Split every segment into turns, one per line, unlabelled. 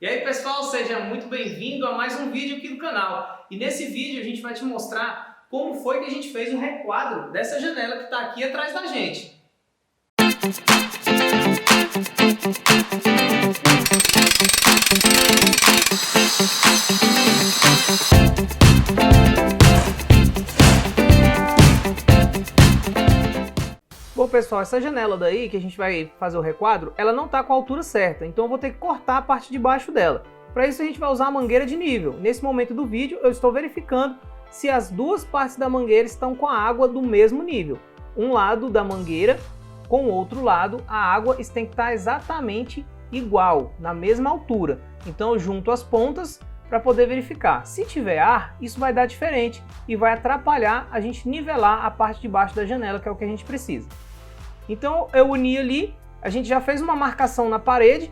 E aí pessoal, seja muito bem-vindo a mais um vídeo aqui do canal. E nesse vídeo a gente vai te mostrar como foi que a gente fez o requadro dessa janela que está aqui atrás da gente. Bom pessoal, essa janela daí que a gente vai fazer o requadro, ela não está com a altura certa, então eu vou ter que cortar a parte de baixo dela. Para isso a gente vai usar a mangueira de nível. Nesse momento do vídeo eu estou verificando se as duas partes da mangueira estão com a água do mesmo nível. Um lado da mangueira com o outro lado, a água tem que estar exatamente igual, na mesma altura. Então eu junto as pontas para poder verificar. Se tiver ar, isso vai dar diferente e vai atrapalhar a gente nivelar a parte de baixo da janela, que é o que a gente precisa. Então eu uni ali, a gente já fez uma marcação na parede,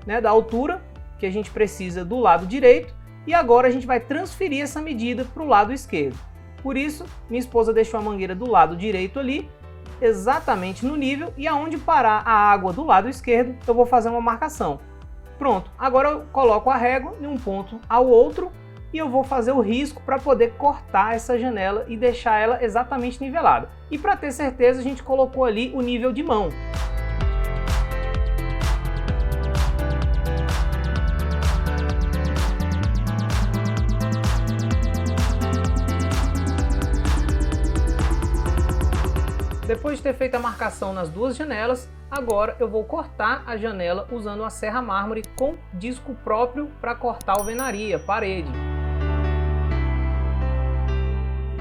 né, da altura que a gente precisa do lado direito, e agora a gente vai transferir essa medida para o lado esquerdo. Por isso, minha esposa deixou a mangueira do lado direito ali, exatamente no nível, e aonde parar a água do lado esquerdo, eu vou fazer uma marcação. Pronto, agora eu coloco a régua de um ponto ao outro e eu vou fazer o risco para poder cortar essa janela e deixar ela exatamente nivelada. E para ter certeza, a gente colocou ali o nível de mão. Depois de ter feito a marcação nas duas janelas, agora eu vou cortar a janela usando a serra mármore com disco próprio para cortar a alvenaria, parede.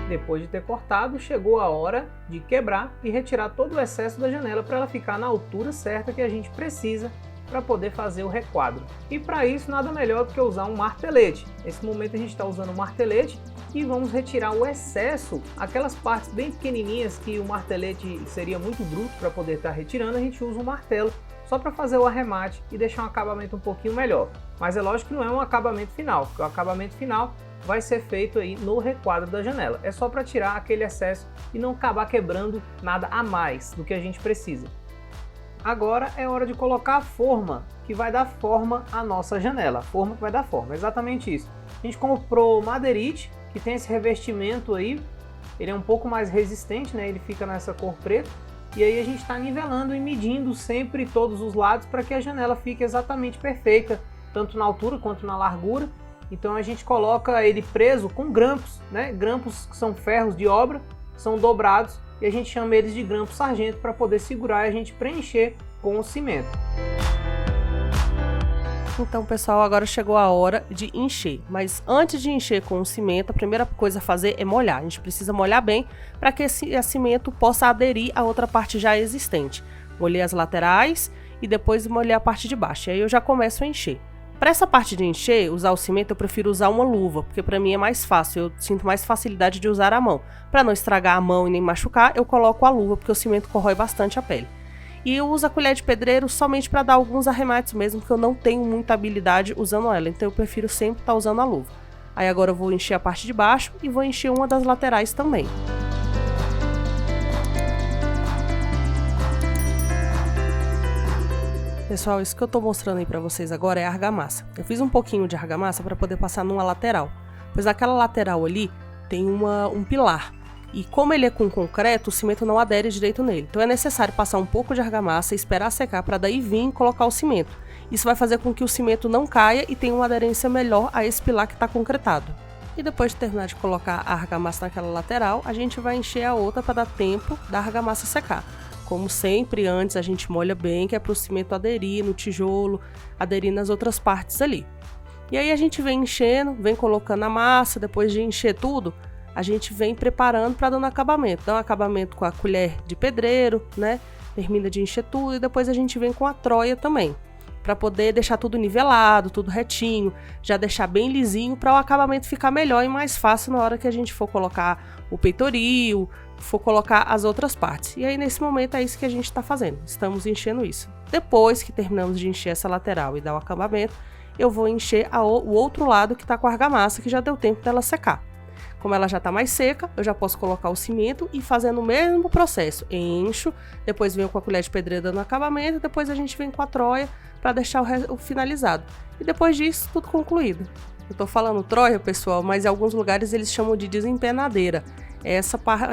Depois de ter cortado, chegou a hora de quebrar e retirar todo o excesso da janela para ela ficar na altura certa que a gente precisa para poder fazer o requadro. E para isso nada melhor do que usar um martelete. Nesse momento a gente está usando um martelete e vamos retirar o excesso, aquelas partes bem pequenininhas que o martelete seria muito bruto para poder estar retirando, a gente usa um martelo só para fazer o arremate e deixar um acabamento um pouquinho melhor. Mas é lógico que não é um acabamento final, porque o acabamento final vai ser feito aí no requadro da janela. É só para tirar aquele excesso e não acabar quebrando nada a mais do que a gente precisa. Agora é hora de colocar a forma que vai dar forma à nossa janela. A forma que vai dar forma, exatamente isso. A gente comprou madeirite, que tem esse revestimento aí. Ele é um pouco mais resistente, né? Ele fica nessa cor preta. E aí a gente está nivelando e medindo sempre todos os lados para que a janela fique exatamente perfeita, tanto na altura quanto na largura. Então a gente coloca ele preso com grampos, né? Grampos que são ferros de obra, são dobrados e a gente chama eles de grampo sargento para poder segurar e a gente preencher com o cimento.
Então pessoal, agora chegou a hora de encher, mas antes de encher com o cimento, a primeira coisa a fazer é molhar. A gente precisa molhar bem para que esse cimento possa aderir à outra parte já existente. Molhei as laterais e depois molhei a parte de baixo, e aí eu já começo a encher. Para essa parte de encher, usar o cimento, eu prefiro usar uma luva, porque para mim é mais fácil, eu sinto mais facilidade de usar a mão. Para não estragar a mão e nem machucar, eu coloco a luva, porque o cimento corrói bastante a pele. E eu uso a colher de pedreiro somente para dar alguns arremates mesmo, porque eu não tenho muita habilidade usando ela, então eu prefiro sempre estar usando a luva. Aí agora eu vou encher a parte de baixo e vou encher uma das laterais também. Pessoal, isso que eu tô mostrando aí pra vocês agora é argamassa. Eu fiz um pouquinho de argamassa para poder passar numa lateral, pois naquela lateral ali tem um pilar. E como ele é com concreto, o cimento não adere direito nele. Então é necessário passar um pouco de argamassa e esperar secar para daí vir colocar o cimento. Isso vai fazer com que o cimento não caia e tenha uma aderência melhor a esse pilar que está concretado. E depois de terminar de colocar a argamassa naquela lateral, a gente vai encher a outra para dar tempo da argamassa secar. Como sempre, antes a gente molha bem, que é para o cimento aderir no tijolo, aderir nas outras partes ali. E aí a gente vem enchendo, vem colocando a massa, depois de encher tudo, a gente vem preparando para dar um acabamento. Dá um acabamento com a colher de pedreiro, né? Termina de encher tudo e depois a gente vem com a troia também, para poder deixar tudo nivelado, tudo retinho, já deixar bem lisinho para o acabamento ficar melhor e mais fácil na hora que a gente for colocar o peitoril, for colocar as outras partes. E aí nesse momento é isso que a gente está fazendo, estamos enchendo isso. Depois que terminamos de encher essa lateral e dar o acabamento, eu vou encher o outro lado que está com a argamassa, que já deu tempo dela secar. Como ela já está mais seca, eu já posso colocar o cimento e fazendo o mesmo processo. Encho, depois venho com a colher de pedreira dando acabamento, depois a gente vem com a troia para deixar o finalizado. E depois disso, tudo concluído. Eu tô falando troia, pessoal, mas em alguns lugares eles chamam de desempenadeira. É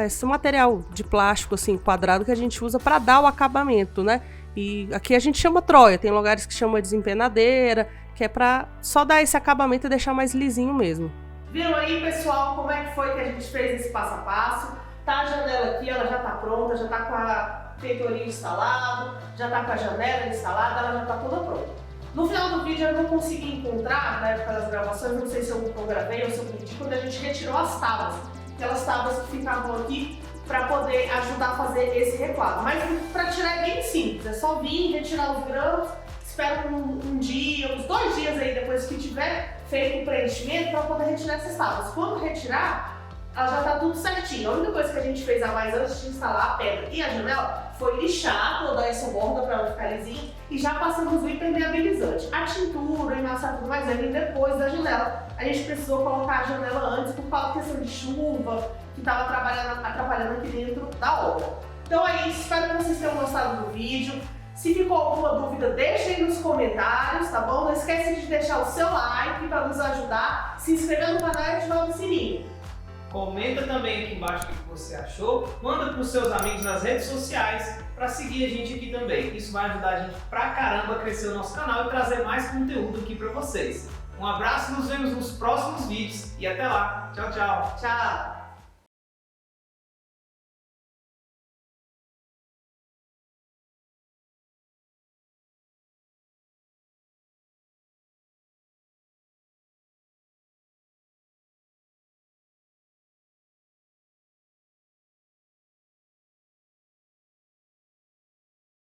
esse material de plástico assim, quadrado que a gente usa para dar o acabamento, né? E aqui a gente chama troia, tem lugares que chama desempenadeira, que é para só dar esse acabamento e deixar mais lisinho mesmo.
Viram aí, pessoal, como é que foi que a gente fez esse passo a passo? Tá a janela aqui, ela já tá pronta, já tá com a peitorinho instalado, já tá com a janela instalada, ela já tá toda pronta. No final do vídeo eu não consegui encontrar, na época das gravações, não sei se eu gravei ou se eu pedi, quando a gente retirou as tábuas. Aquelas tábuas que ficavam aqui para poder ajudar a fazer esse requadro. Mas para tirar é bem simples, é só vir, retirar os grampos, espera um dia, uns 2 dias aí depois que tiver feito o preenchimento para poder retirar essas tábuas. Quando retirar, ela já está tudo certinho. A única coisa que a gente fez a mais antes de instalar a pedra e a janela foi lixar toda essa borda para ela ficar lisinha e já passamos o impermeabilizante. A tintura, emassar tudo mais ali depois da janela. A gente precisou colocar a janela antes por causa da questão de chuva que estava atrapalhando aqui dentro da obra. Então é isso, espero que vocês tenham gostado do vídeo. Se ficou alguma dúvida, deixa aí nos comentários, tá bom? Não esquece de deixar o seu like para nos ajudar, se inscrever no canal e ativar o sininho.
Comenta também aqui embaixo o que você achou, manda para os seus amigos nas redes sociais para seguir a gente aqui também. Isso vai ajudar a gente pra caramba a crescer o nosso canal e trazer mais conteúdo aqui para vocês. Um abraço, nos vemos nos próximos vídeos e até lá. Tchau, tchau.
Tchau.